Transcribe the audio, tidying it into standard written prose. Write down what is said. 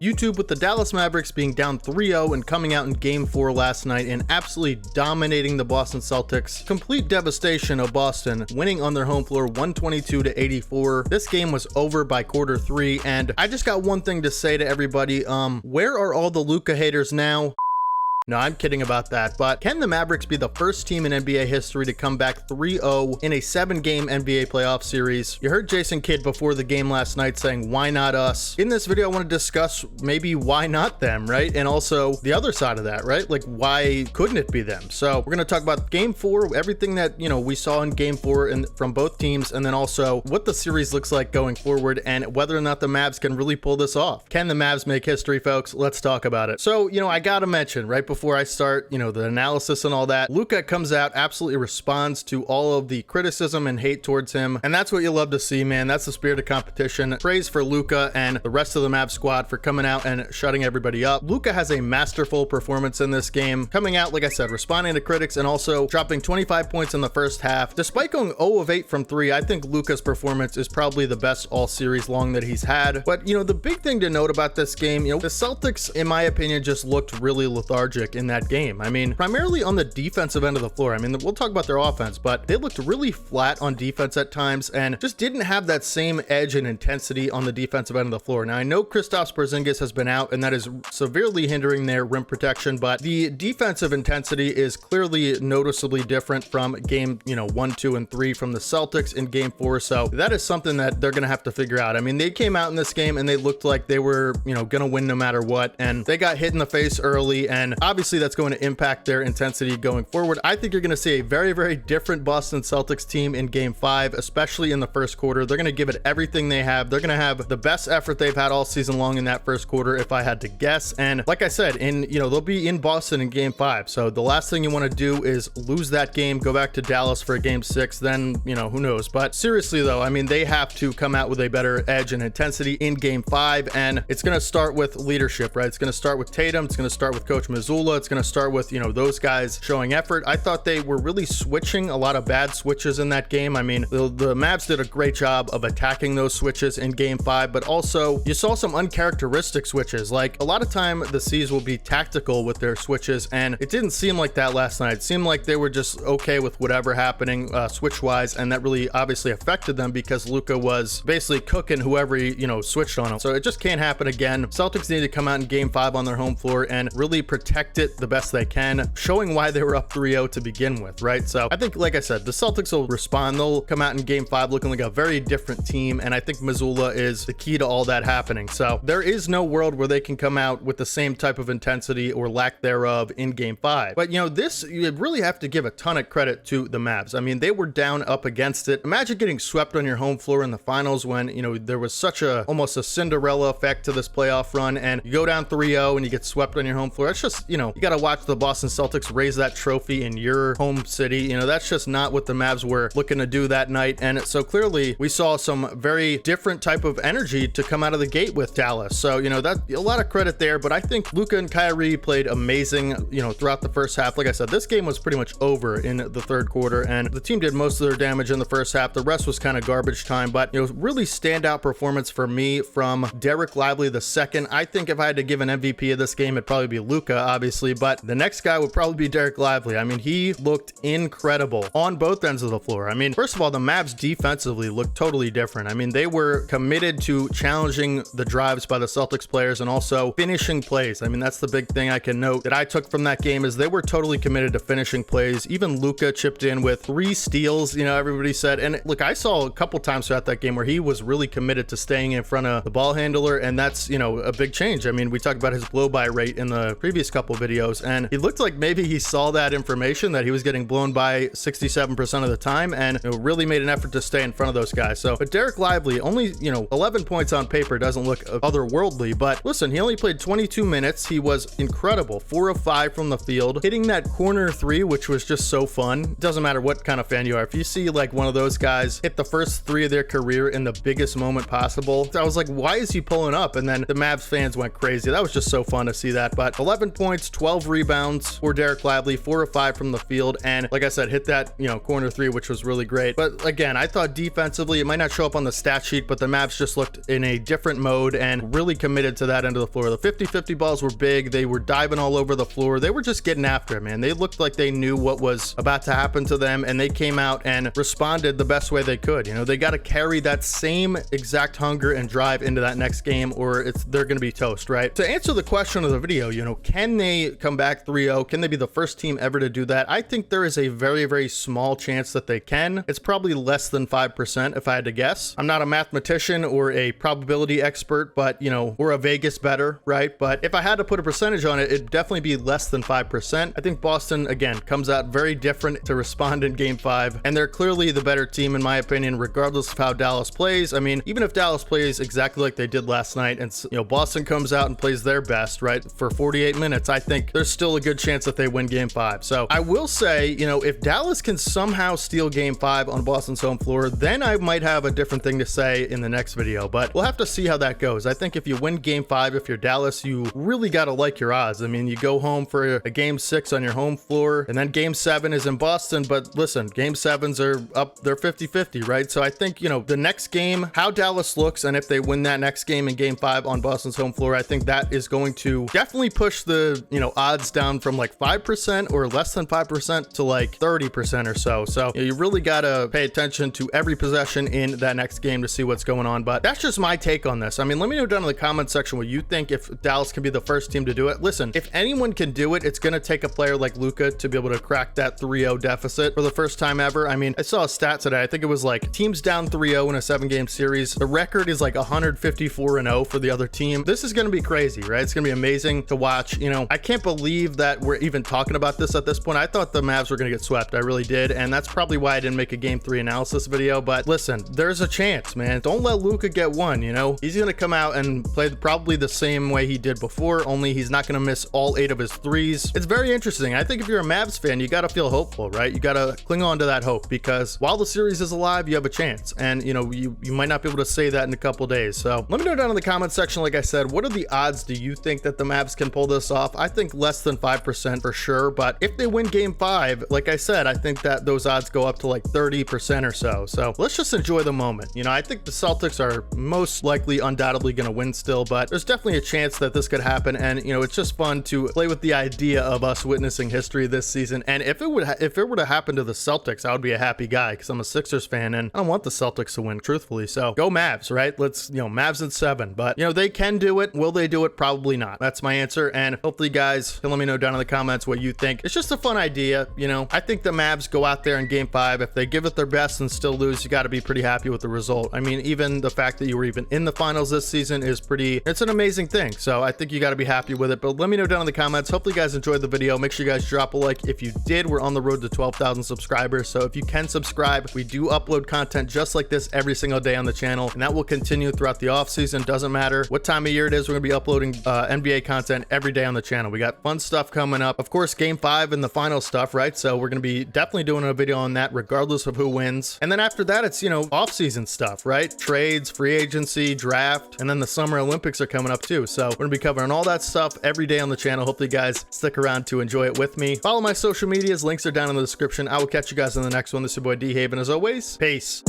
YouTube, with the Dallas Mavericks being down 3-0 and coming out in Game 4 last night and absolutely dominating the Boston Celtics. Complete devastation of Boston, winning on their home floor 122-84. This game was over by quarter 3, and I just got one thing to say to everybody. Where are all the Luka haters now? No, I'm kidding about that, but can the Mavericks be the first team in NBA history to come back 3-0 in a 7-game NBA playoff series? You heard Jason Kidd before the game last night saying, why not us? In this video, I want to discuss maybe why not them, right? And also the other side of that, right? Like, why couldn't it be them? So we're going to talk about Game 4, everything that, we saw in Game 4 and from both teams, and then also what the series looks like going forward and whether or not the Mavs can really pull this off. Can the Mavs make history, folks? Let's talk about it. So, I got to mention right before I start, the analysis and all that, Luka comes out, absolutely responds to all of the criticism and hate towards him. And that's what you love to see, man. That's the spirit of competition. Praise for Luka and the rest of the Mavs squad for coming out and shutting everybody up. Luka has a masterful performance in this game, coming out, like I said, responding to critics and also dropping 25 points in the first half. Despite going 0 of 8 from 3, I think Luka's performance is probably the best all series long that he's had. But, the big thing to note about this game, the Celtics, in my opinion, just looked really lethargic in that game. I mean, primarily on the defensive end of the floor. I mean, we'll talk about their offense, but they looked really flat on defense at times and just didn't have that same edge and intensity on the defensive end of the floor. Now, I know Kristaps Porzingis has been out and that is severely hindering their rim protection, but the defensive intensity is clearly noticeably different from game, 1, 2, and 3 from the Celtics in Game 4. So that is something that they're going to have to figure out. I mean, they came out in this game and they looked like they were, going to win no matter what, and they got hit in the face early, and obviously that's going to impact their intensity going forward. I think you're going to see a very, very different Boston Celtics team in Game 5, especially in the first quarter. They're going to give it everything they have. They're going to have the best effort they've had all season long in that first quarter, if I had to guess. And like I said, they'll be in Boston in Game 5. So the last thing you want to do is lose that game, go back to Dallas for a Game 6, then, who knows. But seriously though, I mean, they have to come out with a better edge and intensity in Game 5, and it's going to start with leadership, right? It's going to start with Tatum. It's going to start with Coach Mazzulla. It's going to start with, those guys showing effort. I thought they were really switching a lot of bad switches in that game. I mean, the Mavs did a great job of attacking those switches in Game 5, but also you saw some uncharacteristic switches. Like, a lot of time the C's will be tactical with their switches, and it didn't seem like that last night. It seemed like they were just okay with whatever happening switch-wise, and that really obviously affected them because Luka was basically cooking whoever he, switched on him. So it just can't happen again. Celtics need to come out in Game 5 on their home floor and really protect it the best they can, showing why they were up 3-0 to begin with, right? So I think, like I said, the Celtics will respond. They'll come out in Game 5 looking like a very different team, and I think Mazzulla is the key to all that happening. So there is no world where they can come out with the same type of intensity or lack thereof in Game 5. But, this, you really have to give a ton of credit to the Mavs. I mean, they were down up against it. Imagine getting swept on your home floor in the finals when, there was such almost a Cinderella effect to this playoff run, and you go down 3-0 and you get swept on your home floor. That's just, you got to watch the Boston Celtics raise that trophy in your home city. That's just not what the Mavs were looking to do that night. And so clearly we saw some very different type of energy to come out of the gate with Dallas. So, that a lot of credit there, but I think Luka and Kyrie played amazing, throughout the first half. Like I said, this game was pretty much over in the third quarter, and the team did most of their damage in the first half. The rest was kind of garbage time, but really standout performance for me from Derek Lively the second. I think if I had to give an MVP of this game, it'd probably be Luka, obviously, but the next guy would probably be Derek Lively. I mean, he looked incredible on both ends of the floor. I mean, first of all, the Mavs defensively looked totally different. I mean, they were committed to challenging the drives by the Celtics players and also finishing plays. I mean, that's the big thing I can note that I took from that game is they were totally committed to finishing plays. Even Luka chipped in with 3 steals, everybody said. And look, I saw a couple times throughout that game where he was really committed to staying in front of the ball handler, and that's, a big change. I mean, we talked about his blow-by rate in the previous couple videos, and he looked like maybe he saw that information that he was getting blown by 67% of the time, and really made an effort to stay in front of those guys. So, but Derek Lively, only, 11 points on paper doesn't look otherworldly, but listen, he only played 22 minutes. He was incredible. 4 of 5 from the field, hitting that corner 3, which was just so fun. Doesn't matter what kind of fan you are. If you see like one of those guys hit the first 3 of their career in the biggest moment possible, I was like, why is he pulling up? And then the Mavs fans went crazy. That was just so fun to see that. But 11 points, points, 12 rebounds for Derek Lively, 4 of 5 from the field, and like I said, hit that, corner three, which was really great. But again, I thought defensively, it might not show up on the stat sheet, but the Mavs just looked in a different mode and really committed to that end of the floor. The 50-50 balls were big. They were diving all over the floor. They were just getting after it, man. They looked like they knew what was about to happen to them, and they came out and responded the best way they could. They got to carry that same exact hunger and drive into that next game, or they're going to be toast, right? To answer the question of the video, can they come back 3-0? Can they be the first team ever to do that? I think there is a very, very small chance that they can. It's probably less than 5% if I had to guess. I'm not a mathematician or a probability expert, but or a Vegas bettor, right? But if I had to put a percentage on it, it'd definitely be less than 5%. I think Boston, again, comes out very different to respond in game 5, and they're clearly the better team in my opinion, regardless of how Dallas plays. I mean, even if Dallas plays exactly like they did last night and Boston comes out and plays their best, right, for 48 minutes, I think there's still a good chance that they win game 5. So I will say, if Dallas can somehow steal game 5 on Boston's home floor, then I might have a different thing to say in the next video, but we'll have to see how that goes. I think if you win game 5, if you're Dallas, you really got to like your odds. I mean, you go home for a game 6 on your home floor, and then game 7 is in Boston, but listen, game 7s are up, they're 50-50, right? So I think, the next game, how Dallas looks, and if they win that next game in game 5 on Boston's home floor, I think that is going to definitely push the, odds down from like 5% or less than 5% to like 30% or so. So you really got to pay attention to every possession in that next game to see what's going on. But that's just my take on this. I mean, let me know down in the comment section what you think if Dallas can be the first team to do it. Listen, if anyone can do it, it's going to take a player like Luka to be able to crack that 3-0 deficit for the first time ever. I mean, I saw a stat today. I think it was like teams down 3-0 in a 7-game series. The record is like 154-0 for the other team. This is going to be crazy, right? It's going to be amazing to watch. I can't believe that we're even talking about this at this point. I thought the Mavs were going to get swept. I really did. And that's probably why I didn't make a game 3 analysis video. But listen, there's a chance, man. Don't let Luka get one, He's going to come out and play probably the same way he did before, only he's not going to miss all 8 of his threes. It's very interesting. I think if you're a Mavs fan, you got to feel hopeful, right? You got to cling on to that hope, because while the series is alive, you have a chance. And, you might not be able to say that in a couple days. So let me know down in the comment section, like I said, what are the odds do you think that the Mavs can pull this off? I think less than 5% for sure. But if they win game 5, like I said, I think that those odds go up to like 30% or so. So let's just enjoy the moment. I think the Celtics are most likely undoubtedly going to win still, but there's definitely a chance that this could happen. And, it's just fun to play with the idea of us witnessing history this season. And if it were to happen to the Celtics, I would be a happy guy, because I'm a Sixers fan and I don't want the Celtics to win, truthfully. So go Mavs, right? Let's, Mavs in 7, but they can do it. Will they do it? Probably not. That's my answer. And hopefully you guys can let me know down in the comments what you think. It's just a fun idea. I think the Mavs go out there in game 5. If they give it their best and still lose, you got to be pretty happy with the result. I mean, even the fact that you were even in the finals this season is it's an amazing thing. So I think you got to be happy with it, but let me know down in the comments. Hopefully you guys enjoyed the video. Make sure you guys drop a like if you did. We're on the road to 12,000 subscribers. So if you can subscribe, we do upload content just like this every single day on the channel, and that will continue throughout the off season. Doesn't matter what time of year it is. We're gonna be uploading NBA content every day on the channel. We got fun stuff coming up. Of course, game 5 and the final stuff, right? So we're gonna be definitely doing a video on that regardless of who wins. And then after that, it's, off season stuff, right? Trades, free agency, draft, and then the Summer Olympics are coming up too. So we're gonna be covering all that stuff every day on the channel. Hopefully you guys stick around to enjoy it with me. Follow my social medias. Links are down in the description. I will catch you guys in the next one. This is your boy D-Have, and as always, peace.